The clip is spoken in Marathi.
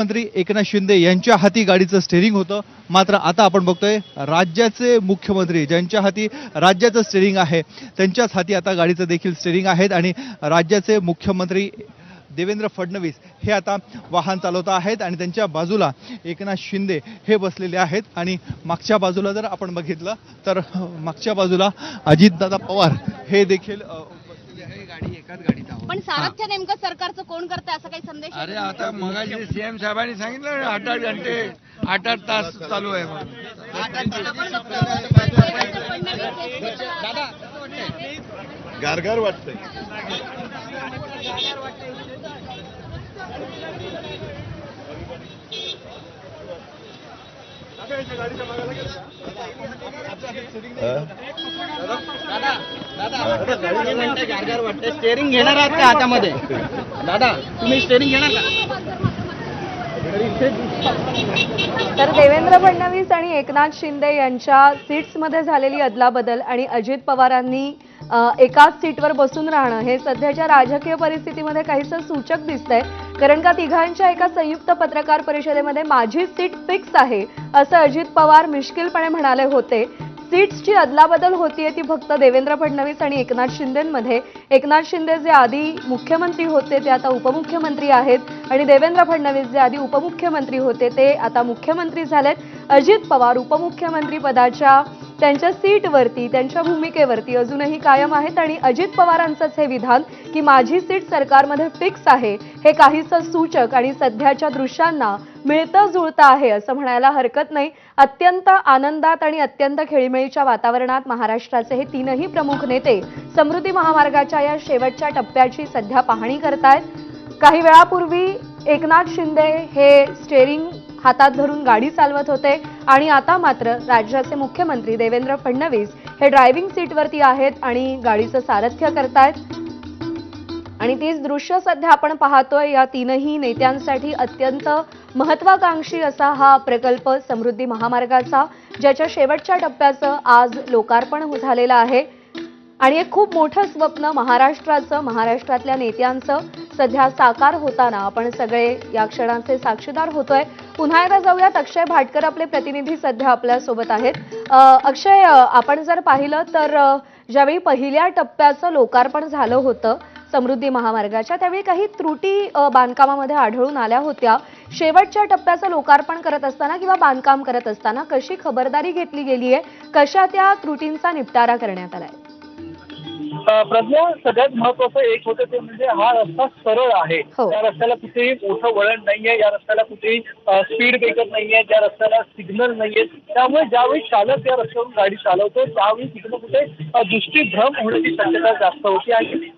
मंत्री एकनाथ शिंदे यांच्या हाती गाडीचं स्टेअरिंग होतं, मात्र आता आपण बघतोय राज्याचे मुख्यमंत्री ज्यांच्या हाती राज्याचं स्टेअरिंग आहे त्यांच्याच हाती आता गाडीचं देखील स्टेअरिंग आहेत आणि राज्याचे मुख्यमंत्री देवेंद्र फडणवीस हे आता वाहन चालवत आहेत आणि त्यांच्या बाजूला एकनाथ शिंदे हे बसलेले आहेत आणि मागच्या बाजूला जर आपण बघितलं तर मागच्या बाजूला अजितदादा पवार हे देखील गाडी एकाच गाडीत आहोत. पण सारथ्य नेमकं सरकारचं कोण करतंय असा काही संदेश अरे आता मगाशी सीएम साहेबांनी सांगितलं 8-8 घंटे 8-8 तास चालू आहे म्हणून. गारगार वाटतंय. स्टेअरिंग घेणार आहात का हातामध्ये? दादा तुम्ही स्टेअरिंग घेणार का? तर देवेंद्र फडणवीस आणि एकनाथ शिंदे यांच्या सीट्समध्ये झालेली अदलाबदल आणि अजित पवारांनी एकाच सीटवर बसून राहणं हे सध्याच्या राजकीय परिस्थितीमध्ये काहीसं सूचक दिसतंय. कारण का तिघांच्या एका संयुक्त पत्रकार परिषदेमध्ये माझी सीट फिक्स आहे असं अजित पवार मिश्किलपणे म्हणाले होते. सीट्सची अदलाबदल होतीये ती फक्त देवेंद्र फडणवीस आणि एकनाथ शिंदेंमध्ये. एकनाथ शिंदे जे आधी मुख्यमंत्री होते ते आता उपमुख्यमंत्री आहेत आणि देवेंद्र फडणवीस जे आधी उपमुख्यमंत्री होते ते आता मुख्यमंत्री झालेत. अजित पवार उपमुख्यमंत्री पदाच्या त्यांच्या सीटवरती त्यांच्या भूमिकेवरती अजूनही कायम आहेत आणि अजित पवारांचंच हे विधान की माझी सीट सरकारमध्ये फिक्स आहे हे काहीसं सूचक आणि सध्याच्या दृश्यांना मिळतं जुळतं आहे असं म्हणायला हरकत नाही. अत्यंत आनंदात आणि अत्यंत खेळीमेळीच्या वातावरणात महाराष्ट्राचे हे तीनही प्रमुख नेते समृद्धी महामार्गाच्या या शेवटच्या टप्प्याची सध्या पाहणी करतायत. काही वेळापूर्वी एकनाथ शिंदे हे स्टेअरिंग हातात धरून गाडी चालवत होते आणि आता मात्र राज्याचे मुख्यमंत्री देवेंद्र फडणवीस हे ड्रायव्हिंग सीटवरती आहेत आणि गाडीचं सारथ्य करतायत. आणि तीच दृश्य सध्या आपण पाहतोय. या तीनही नेत्यांसाठी अत्यंत महत्वाकांक्षी असा हा प्रकल्प समृद्धी महामार्गाचा ज्याच्या शेवटच्या टप्प्याचं आज लोकार्पण झालेलं आहे आणि एक खूप मोठं स्वप्न महाराष्ट्राचं महाराष्ट्रातल्या नेत्यांचं सध्या साकार होताना आपण सगळे या क्षणाचे साक्षीदार होतोय. पुन्हा एकदा जाऊयात. अक्षय भाटकर आपले प्रतिनिधी सध्या आपल्या सोबत आहेत. अक्षय, आपण जर पाहिलं तर ज्यावेळी पहिल्या टप्प्याचं लोकार्पण झालं होतं समृद्धी महामार्गाच्या त्यावेळी काही त्रुटी बांधकामामध्ये आढळून आल्या होत्या. शेवटच्या टप्प्याचं लोकार्पण करत असताना किंवा बांधकाम करत असताना कशी खबरदारी घेतली गेली आहे, कशा त्या त्रुटींचा निपटारा करण्यात आलाय? प्रज्ञा, सगळ्यात महत्वाचं एक होतं ते म्हणजे हा रस्ता सरळ आहे. या रस्त्याला कुठेही मोठं वळण नाहीये, या रस्त्याला कुठेही स्पीड ब्रेकर नाहीये, त्या रस्त्याला सिग्नल नाहीये. त्यामुळे ज्यावेळी चालक या रस्त्यावरून गाडी चालवतो त्यावेळी तिकडे कुठे दृष्टीभ्रम होण्याची शक्यता जास्त होती आणि